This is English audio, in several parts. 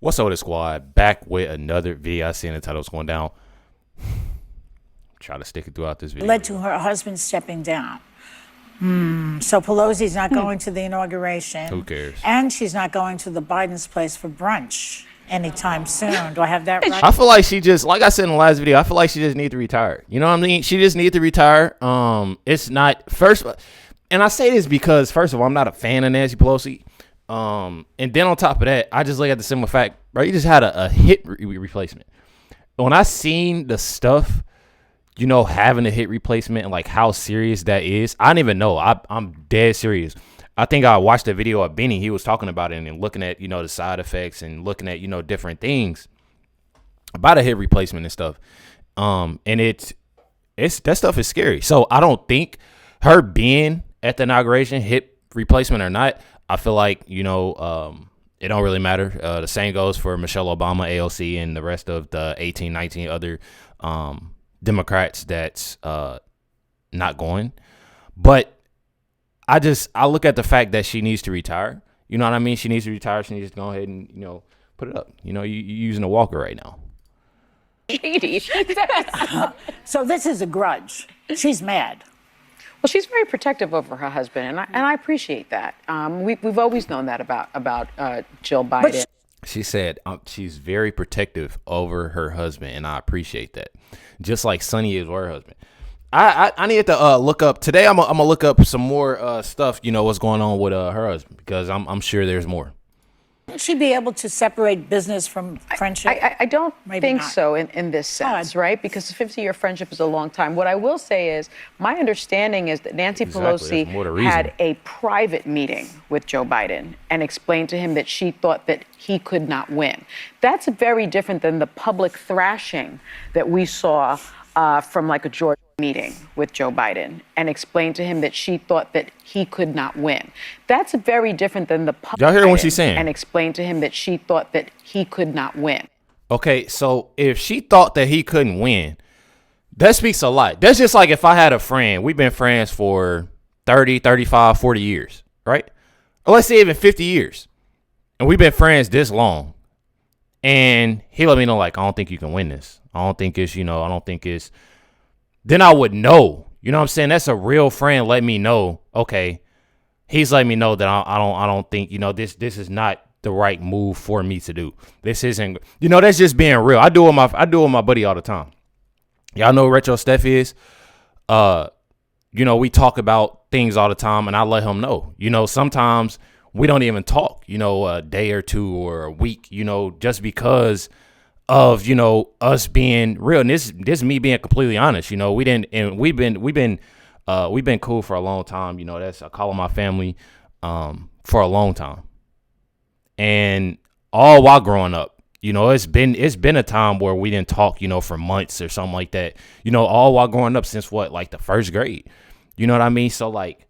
What's up with the squad? Back with another video. I seen the title's going down. Try to stick it throughout this video. Led to her husband stepping down. So Pelosi's not going to the inauguration. Who cares? And she's not going to the Biden's place for brunch anytime soon. Do I have that right? I feel like she just, like I said in the last video, I feel like she just needs to retire. You know what I mean? She just needs to retire. It's not first, and I say this because first of all, I'm not a fan of Nancy Pelosi. And then on top of that, I just look at the simple fact, bro, you just had a hit replacement. When I seen the stuff, you know, having a hit replacement and like how serious that is, I didn't even know. I'm dead serious. I think I watched a video of Benny. He was talking about it and looking at, you know, the side effects and looking at, you know, different things about a hip replacement and stuff. And it's that stuff is scary. So I don't think her being at the inauguration, hip replacement or not, I feel like, you know, it don't really matter. The same goes for Michelle Obama, AOC, and the rest of the 18, 19 other Democrats that's not going. But I look at the fact that she needs to retire. You know what I mean? She needs to retire. She needs to go ahead and, you know, put it up. You know, you're using a walker right now. So this is a grudge. She's mad. Well, she's very protective over her husband, and I appreciate that. We've always known that about Jill Biden. She said she's very protective over her husband, and I appreciate that. Just like Sonny is with her husband. I need to look up today. I'm gonna look up some more stuff. You know what's going on with her husband, because I'm sure there's more. Should she be able to separate business from friendship? I don't think not. so in this sense, right? Because a 50-year friendship is a long time. What I will say is my understanding is that Nancy Pelosi had a private meeting with Joe Biden and explained to him that she thought that he could not win. That's very different than the public thrashing that we saw from like a Georgia meeting with Joe Biden and explained to him that she thought that he could not win. That's very different than the public. Y'all hear what she's saying? And explained to him that she thought that he could not win. Okay, so if she thought that he couldn't win, that speaks a lot. That's just like if I had a friend, we've been friends for 30, 35, 40 years, right? Or let's say even 50 years. And we've been friends this long. And he let me know, like, I don't think you can win this. I don't think it's, you know, I don't think it's. Then I would know. You know what I'm saying? That's a real friend. Let me know. Okay, he's letting me know that I don't think, you know, this is not the right move for me to do. This isn't, you know, that's just being real. I do it with my buddy all the time. Y'all know who Retro Steph is. You know, we talk about things all the time, and I let him know. You know, sometimes we don't even talk, you know, a day or two or a week, you know, just because of, you know, us being real. And this is me being completely honest. You know, we've been cool for a long time. You know, I call them my family for a long time. And all while growing up, you know, it's been a time where we didn't talk, you know, for months or something like that. You know, all while growing up since like the first grade. You know what I mean? So like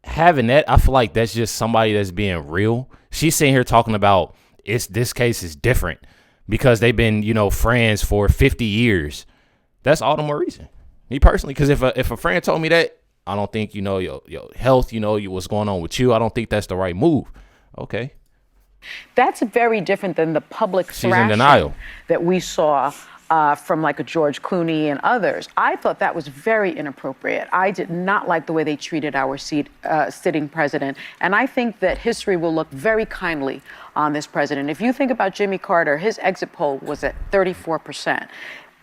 having that, I feel like that's just somebody that's being real. She's sitting here talking about this case is different because they've been, you know, friends for 50 years. That's all the more reason. Me personally, because if a friend told me that, I don't think, you know, your health, you know, what's going on with you, I don't think that's the right move. Okay. That's very different than the public thrashing that we saw from like a George Clooney and others. I thought that was very inappropriate. I did not like the way they treated our sitting president. And I think that history will look very kindly on this president. If you think about Jimmy Carter, his exit poll was at 34%.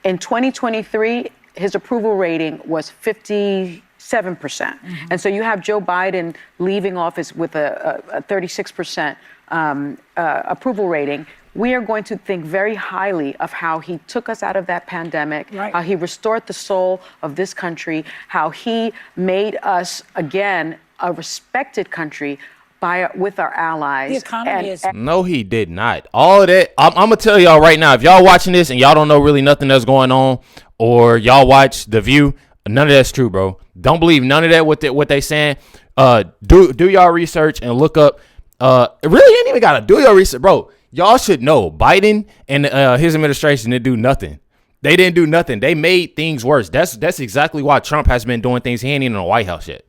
In 2023, his approval rating was 57%. And so you have Joe Biden leaving office with a 36% approval rating. We are going to think very highly of how he took us out of that pandemic, how he restored the soul of this country, how he made us, again, a respected country with our allies. The economy is. No, he did not. All of that. I'm going to tell y'all right now, if y'all watching this and y'all don't know really nothing that's going on, or y'all watch The View, none of that's true, bro. Don't believe none of that what they saying. Do y'all research and look up. Really ain't even got to do your research, bro. Y'all should know Biden and his administration didn't do nothing. They didn't do nothing. They made things worse. That's exactly why Trump has been doing things he ain't even in the White House yet.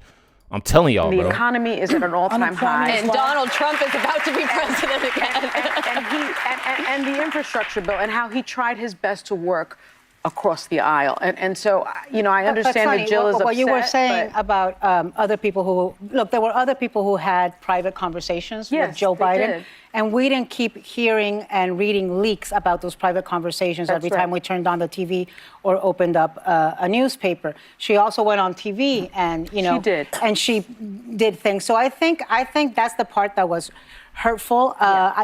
I'm telling y'all, The bro. economy is at an all-time high. And Donald Trump is about to be president again. and the infrastructure bill and how he tried his best to work across the aisle. And so, you know, I understand that Jill is upset. What you were saying about other people who, look, there were other people who had private conversations with Joe Biden. Did. And we didn't keep hearing and reading leaks about those private conversations every time we turned on the TV or opened up a newspaper. She also went on TV and, you know. She did. And she did things. So I think that's the part that was hurtful.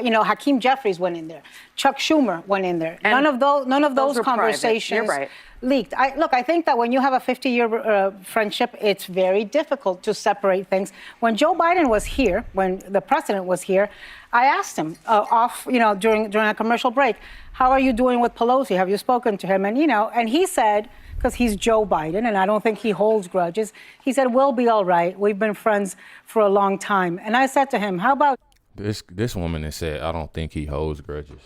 You know, Hakeem Jeffries went in there. Chuck Schumer went in there. And none of those were conversations private. You're right. leaked. I think that when you have a 50-year friendship, it's very difficult to separate things. When Joe Biden was here, when the president was here, I asked him during a commercial break, how are you doing with Pelosi? Have you spoken to him? And, you know, and he said, because he's Joe Biden, and I don't think he holds grudges, he said, we'll be all right. We've been friends for a long time. And I said to him, how about... This woman has said, I don't think he holds grudges.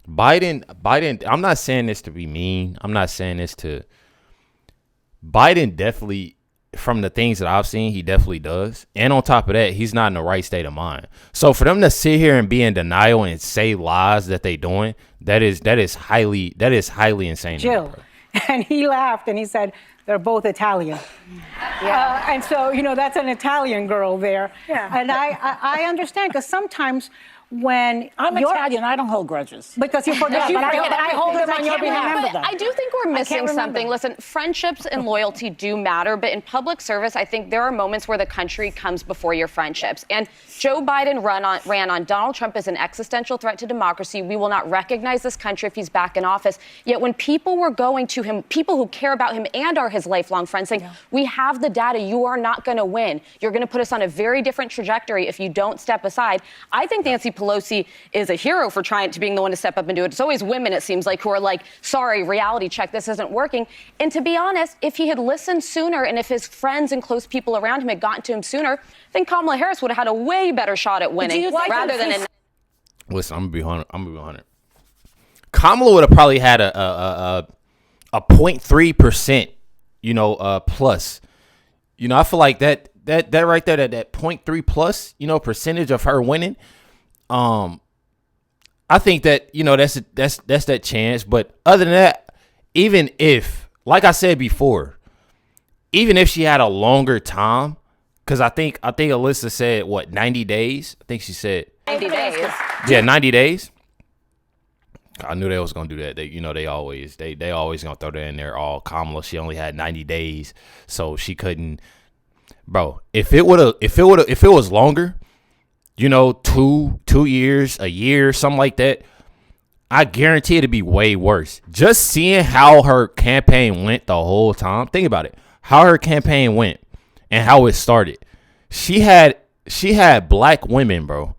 Biden, I'm not saying this to be mean. I'm not saying this to... Biden definitely, from the things that I've seen, he definitely does. And on top of that, he's not in the right state of mind. So for them to sit here and be in denial and say lies that they doing, that is highly insane. Jill. And he laughed and he said, they're both Italian. Yeah. And so, you know, that's an Italian girl there. Yeah. And I understand, because sometimes when I'm Italian, I don't hold grudges. Because you forget, but I hold them on your behalf. But I do think we're missing something. Listen, friendships and loyalty do matter, but in public service, I think there are moments where the country comes before your friendships. And Joe Biden ran on Donald Trump as an existential threat to democracy. We will not recognize this country if he's back in office. Yet when people were going to him, people who care about him and are his lifelong friends, saying, we have the data, you are not going to win. You're going to put us on a very different trajectory if you don't step aside. I think Nancy Pelosi is a hero for trying to being the one to step up and do it. It's always women, it seems like, who are like, sorry, reality check, this isn't working. And to be honest, if he had listened sooner and if his friends and close people around him had gotten to him sooner, then Kamala Harris would have had a way better shot at winning rather than Listen, I'm gonna be 100. Kamala would have probably had a 0.3%, you know, plus. You know, I feel like that right there, that 0.3 plus, you know, percentage of her winning. I think that, you know, that's that chance. But other than that, even if, like I said before, even if she had a longer time, because I think Alyssa said, what, 90 days? I think she said 90 days. Yeah, 90 days. I knew they was gonna do that. They always gonna throw that in there. Oh, Kamala, she only had 90 days, so she couldn't. Bro, if it was longer, you know, 2 years, a year, something like that, I guarantee it'd be way worse. Just seeing how her campaign went the whole time. Think about it. How her campaign went and how it started. She had black women, bro.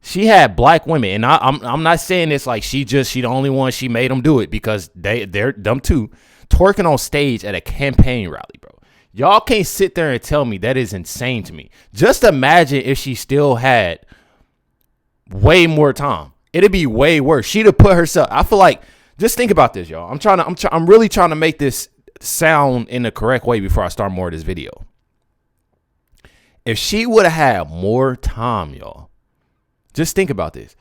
She had black women, and I'm not saying this like she the only one. She made them do it, because they're them too, twerking on stage at a campaign rally, bro. Y'all can't sit there and tell me that is insane to me. Just imagine if she still had way more time. It'd be way worse. She'd have put herself. I feel like, just think about this, y'all. I'm really trying to make this sound in the correct way before I start more of this video. If she would have had more time, y'all, just think about this.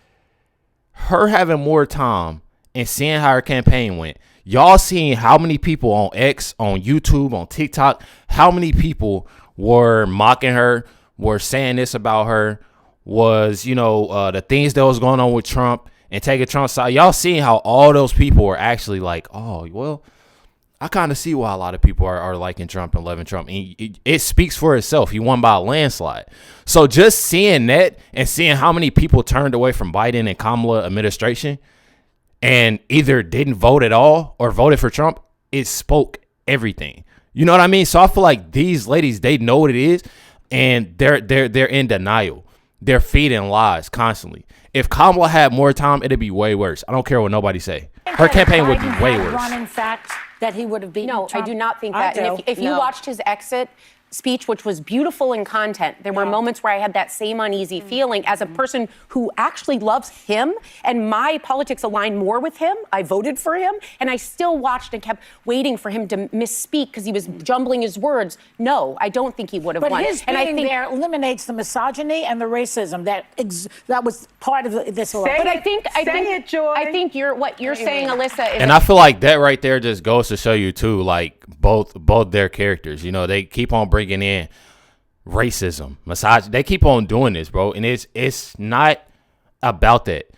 Her having more time and seeing how her campaign went. Y'all seeing how many people on X, on YouTube, on TikTok, how many people were mocking her, were saying this about her, was, you know, the things that was going on with Trump and taking Trump's side. Y'all seeing how all those people were actually like, oh, well, I kind of see why a lot of people are liking Trump and loving Trump. And it speaks for itself. He won by a landslide. So just seeing that and seeing how many people turned away from Biden and Kamala administration and either didn't vote at all or voted for Trump, it spoke everything. You know what I mean? So I feel like these ladies, they know what it is, and they're in denial. They're feeding lies constantly. If Kamala had more time, it'd be way worse. I don't care what nobody say. Her campaign would be way worse. Run, in fact, that he would have beaten No, Trump? I do not think that. And if you watched his exit, speech, which was beautiful in content. There were moments where I had that same uneasy feeling as a person who actually loves him, and my politics aligned more with him. I voted for him, and I still watched and kept waiting for him to misspeak because he was jumbling his words. No, I don't think he would have won. But his being there eliminates the misogyny and the racism that was part of this election. But I think what you're saying, Alyssa, is and I feel like that right there just goes to show you too, like both their characters. You know, they keep on bringing in racism, misogyny. They keep on doing this, bro, and it's not about that.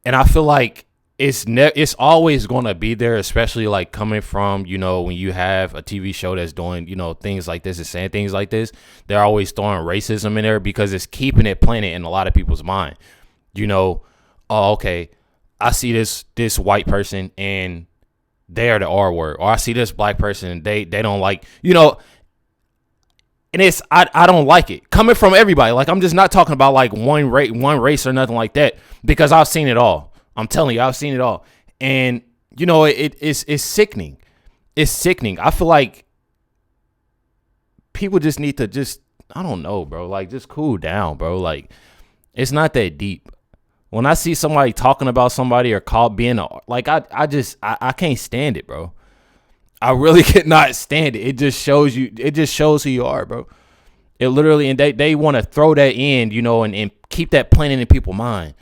And I feel like it's always gonna be there, especially like coming from, you know, when you have a TV show that's doing, you know, things like this and saying things like this. They're always throwing racism in there because it's keeping it planted in a lot of people's mind. You know, oh, okay, I see this white person and they are the R word, or I see this black person and they don't like, you know, and it's I don't like it coming from everybody. Like, I'm just not talking about like one race or nothing like that, because I've seen it all. I'm telling you, I've seen it all, and you know, it's sickening. It's sickening. I feel like people just need to I don't know, bro. Like, just cool down, bro. Like, it's not that deep. When I see somebody talking about somebody or I can't stand it, bro. I really cannot stand it. It just shows who you are, bro. It literally, and they want to throw that in, you know, and keep that planted in people's mind.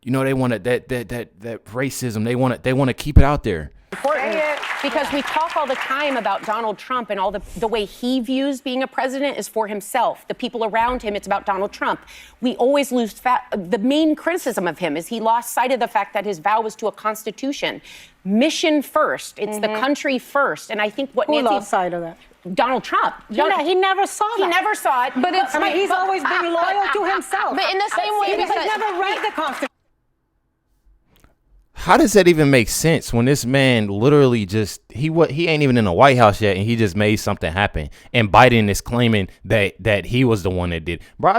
You know, they want that racism. They want to keep it out there. Important because we talk all the time about Donald Trump and all the way he views being a president is for himself. The people around him, it's about Donald Trump. We always lose the main criticism of him is he lost sight of the fact that his vow was to a constitution. Mission first. It's the country first. And I think what Who lost sight of that? Donald Trump. He never saw that. He never saw it. But he's always been loyal to himself. But in the same way, He's never read the Constitution. How does that even make sense when this man literally he ain't even in the White House yet, and he just made something happen, and Biden is claiming that he was the one that did. Bro,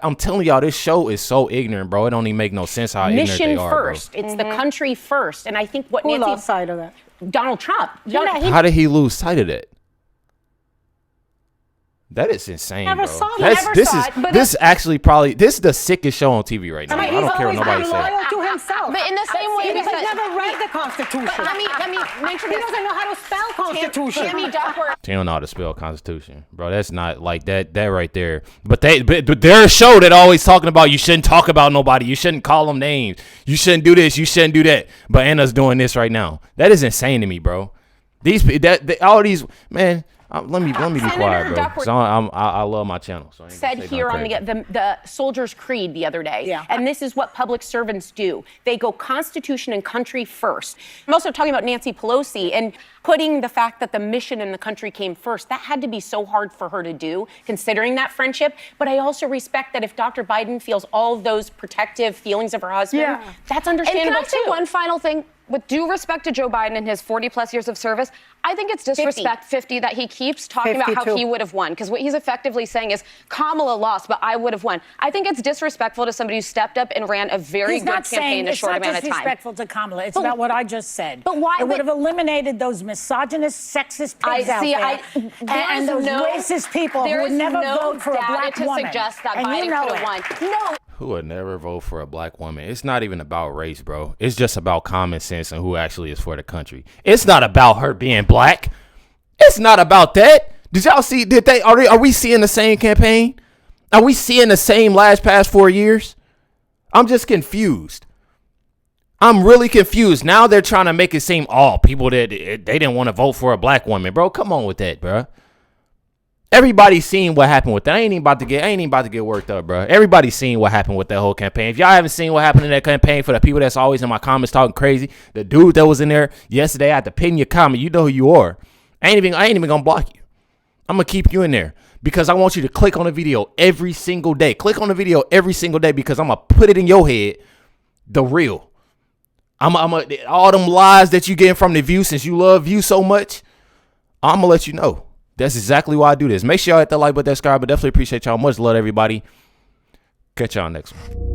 I'm telling y'all, this show is so ignorant, bro. It don't even make no sense how ignorant they are, bro. Mission first. It's the country first. And I think what Who lost sight of that? Donald Trump. How did he lose sight of that? That is insane, Never bro. saw that. This is the sickest show on TV right now. I don't care what nobody says. He's always been loyal to himself. But in the same way, He's never read the Constitution. Let me mention He this. doesn't know how to spell Constitution. Tammy Duckworth. They don't know how to spell Constitution, bro. That's not like that right there. But they're a show that always talking about you shouldn't talk about nobody. You shouldn't call them names. You shouldn't do this. You shouldn't do that. But Anna's doing this right now. That is insane to me, bro. All these man. Let me be quiet, bro. So I love my channel. So said here on the Soldier's Creed the other day, and this is what public servants do. They go Constitution and country first. I'm also talking about Nancy Pelosi and putting the fact that the mission and the country came first. That had to be so hard for her to do, considering that friendship. But I also respect that if Dr. Biden feels all of those protective feelings of her husband, that's understandable and can I say one final thing? With due respect to Joe Biden and his 40 plus years of service, I think it's disrespect 50 that he keeps talking 52. About how he would have won. Because what he's effectively saying is Kamala lost, but I would have won. I think it's disrespectful to somebody who stepped up and ran a very good campaign in a short amount of time. It's not disrespectful to Kamala. It's about what I just said. But why? It would have eliminated those misogynist, sexist pigs out there. And those racist people who would never vote for a black woman. To suggest that Biden could have won. No. Who would never vote for a black woman? It's not even about race, bro. It's just about common sense and who actually is for the country. It's not about her being black. It's not about that. Did y'all see? Are we seeing the same campaign? Are we seeing the same past 4 years? I'm just confused. I'm really confused. Now they're trying to make it seem people that they didn't want to vote for a black woman, bro. Come on with that, bro. Everybody's seen what happened with that. I ain't even about to get worked up, bro. Everybody's seen what happened with that whole campaign. If y'all haven't seen what happened in that campaign, for the people that's always in my comments talking crazy, the dude that was in there yesterday, I had to pin your comment. You know who you are. I ain't even gonna block you. I'm gonna keep you in there because I want you to click on the video every single day. Click on the video every single day because I'm gonna put it in your head, the real. All them lies that you getting from the view, since you love view so much, I'm gonna let you know. That's exactly why I do this. Make sure y'all hit that like button, subscribe, but definitely appreciate y'all. Much love, everybody. Catch y'all next one.